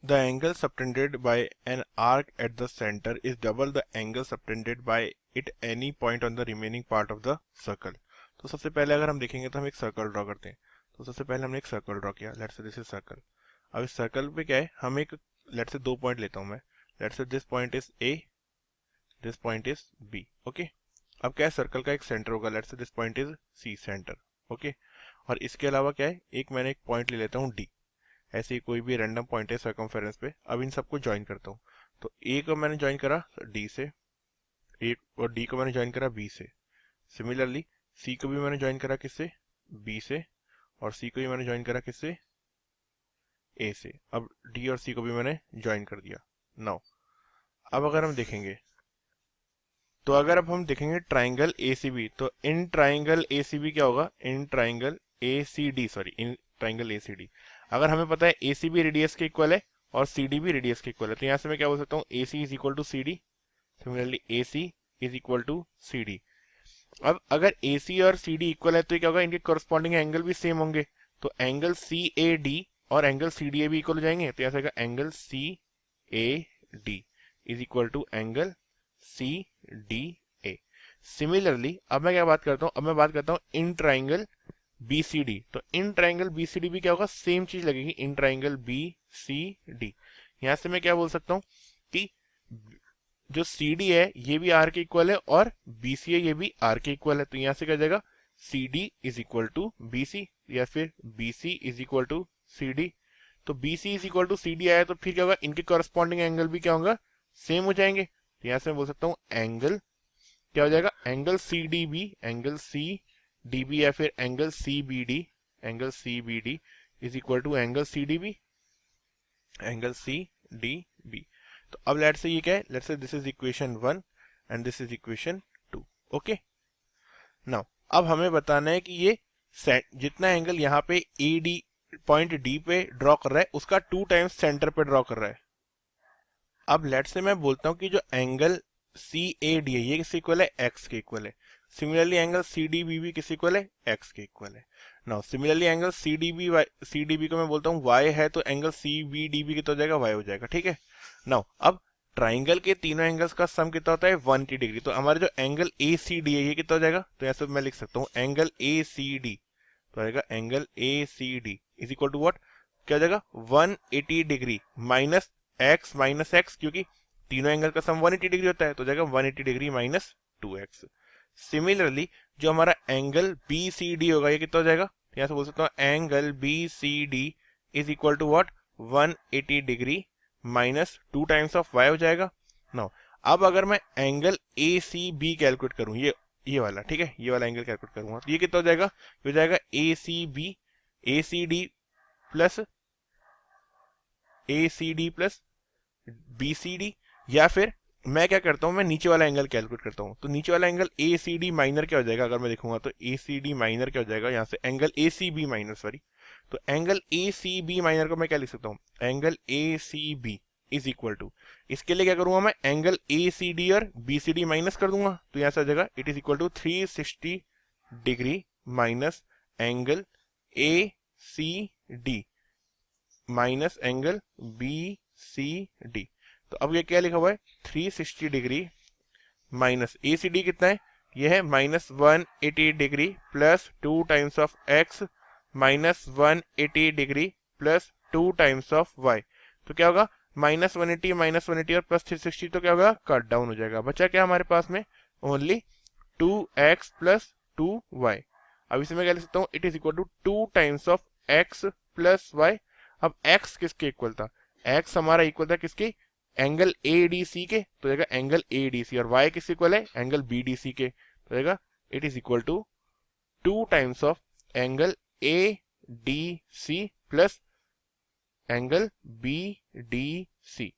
The angle subtended by an arc at the center is double the angle subtended by it any point on the remaining part of the circle. तो सबसे पहले अगर हम देखेंगे तो हम एक सर्कल ड्रॉ करते हैं. तो सबसे पहले हमने एक सर्कल ड्रॉ किया. Let's say this is circle. अब इस सर्कल पे क्या है, हम एक लेट्स से 2 पॉइंट लेता हूं मैं. Let's say this point is A, this point is B. Okay. अब क्या है, सर्कल का एक सेंटर होगा. Let's say this point is C, centre. Okay. और इसके अलावा क्या है, मैंने एक पॉइंट ले लेता हूँ डी. ऐसे ही कोई भी रैंडम पॉइंट है सर्कमफेरेंस पे. अब इन सबको ज्वाइन करता हूँ. तो ए को मैंने ज्वाइन करा डी से, ए और डी को मैंने ज्वाइन करा बी से. सिमिलरली सी को भी मैंने ज्वाइन करा किससे, बी से. और सी को भी मैंने ज्वाइन करा किससे, ए से. अब डी और सी को भी मैंने ज्वाइन कर दिया. नाउ अब अगर हम देखेंगे तो अगर अब हम देखेंगे ट्राइंगल एसीबी, तो इन ट्राइंगल एसीबी क्या होगा, in triangle ACD, sorry in triangle ACD, अगर हमें पता है एसीबी रेडियस के इक्वल है और सीडी भी रेडियस के इक्वल है, तो यहाँ से मैं क्या बोल सकता हूँ, AC is equal to CD. Similarly AC is equal to CD. अब अगर एसी और सीडी इक्वल है तो क्या होगा, इनके कॉरस्पॉन्डिंग एंगल भी सेम होंगे. तो एंगल सी ए डी और एंगल सी डी ए भी इक्वल हो जाएंगे. तो यहाँ से angle C A D is equal to angle C D A. Similarly अब मैं क्या बात करता हूँ, अब मैं बात करता हूँ in triangle B C D. तो in triangle B C D भी क्या होगा, सेम चीज लगेगी, in triangle B C D. यहां से मैं क्या बोल सकता हूँ कि जो सी डी है ये भी आर के इक्वल है और बी सी है ये भी आर के इक्वल है. तो यहां से क्या जाएगा, C D is equal to B C या फिर B C is equal to C D. तो B C is equal to C D आया तो फिर क्या होगा, इनके कॉरस्पॉन्डिंग एंगल भी क्या होगा, सेम हो जाएंगे. तो यहां से मैं बोल सकता हूँ एंगल क्या हो जाएगा, angle C D B, angle C D B या फिर angle C B D, angle C B D is equal to angle C D B, angle C D B. तो अब लेट्स से ये क्या है, let's say this is equation 1 and this is equation 2. Okay. Now अब हमें बताना है कि ये जितना एंगल यहाँ पे ए डी पॉइंट डी पे ड्रॉ कर रहा है उसका 2 टाइम्स सेंटर पे ड्रॉ कर रहा है. अब लेट्स से मैं बोलता हूँ कि जो एंगल सी ए डी है ये किस इक्वल है, एक्स के इक्वल है. Similarly angle C D B भी किस इक्वल है, एक्स के इक्वल है. Now similarly angle C D B को मैं बोलता हूँ वाई है, तो angle C B D B कितना हो जाएगा, वाई हो जाएगा. ठीक है. नाउ अब ट्राइंगल के तीनों एंगल्स का सम कितना होता है, 180 डिग्री. तो हमारा जो एंगल ए सी डी है ये कितना हो जाएगा, तो ऐसे मैं लिख सकता हूँ एंगल ए सी डी, तो आएगा angle A C D is equal to what, क्या हो जाएगा 180 डिग्री माइनस एक्स, क्योंकि तीनों एंगल का सम 180 डिग्री होता है, तो जाएगा 180 डिग्री माइनस 2x. सिमिलरली जो हमारा एंगल बी सी डी होगा ये कितना हो जाएगा, यहाँ से बोल सकता हूँ angle B C D is equal to what, 180 degree minus 2 times of y हो जाएगा. नाउ अब अगर मैं angle A C B calculate करूँ, ये वाला, ठीक है, ये वाला एंगल कैलकुलेट करूंगा, तो ये कितना हो जाएगा, ये हो जाएगा A C B, A C D plus A C D plus B C D. या फिर मैं क्या करता हूं, मैं नीचे वाला एंगल कैलकुलेट करता हूं. तो नीचे वाला angle A C D minor क्या हो जाएगा, अगर मैं देखूंगा तो ए सी डी माइनर क्या हो जाएगा, यहाँ से angle A C B minor, sorry. तो angle A C B minor को मैं क्या लिख सकता हूँ, angle A C B is equal to, इसके लिए क्या करूंगा मैं, एंगल ए सी डी और बी सी डी माइनस कर दूंगा. तो यहाँ से आ जाएगा it is equal to 360 degree minus angle A C D minus angle B C D. तो अब ये क्या लिखा हुआ है, 360 degree minus A C D कितना है, ये है minus 180 degree plus 2 times of X minus 180 degree plus 2 times of Y. तो क्या होगा, माइनस 180 और प्लस 360, तो क्या होगा, कट डाउन हो जाएगा. बचा क्या हमारे पास में, ओनली 2x प्लस 2y. अब इसे मैं क्या लिख सकता हूँ, it is equal to 2 times of x plus Y. अब x किसके इक्वल था, x हमारा इक्वल था किसके, एंगल ए डी सी के, तो जाएगा एंगल ए डी सी. और y किस इक्वल है, एंगल बी डी सी के, तो जाएगा it is equal to 2 times of angle A D C plus angle B D C.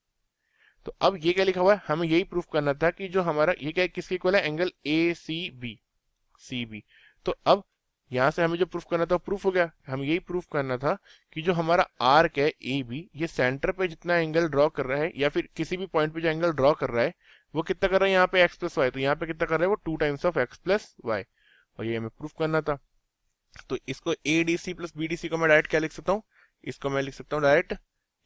तो अब ये क्या लिखा हुआ है, हमें यही प्रूफ करना था कि जो हमारा ये क्या किसके इक्वल है, एंगल ए सी बी. तो अब यहां से हमें जो प्रूफ करना था प्रूफ हो गया. हमें यही प्रूफ करना था कि जो हमारा आर्क है ए बी, ये सेंटर पे जितना एंगल ड्रॉ कर रहा है या फिर किसी भी पॉइंट पे जो एंगल ड्रॉ कर रहा है वो कितना कर रहा है, यहाँ पे एक्स प्लस वाई, तो यहाँ पे कितना कर रहा है वो 2 times of X plus Y. और ये हमें प्रूफ करना था. तो इसको A D C plus B D C को मैं डायरेक्ट क्या लिख सकता हूँ, इसको मैं लिख सकता हूँ डायरेक्ट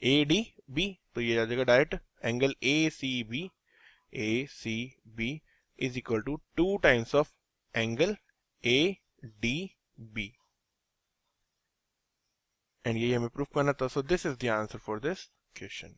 ADB, तो ये आ जाएगा direct angle ACB is equal to 2 times of angle ADB, and ये हमें प्रूफ करना था. So this is the answer for this question.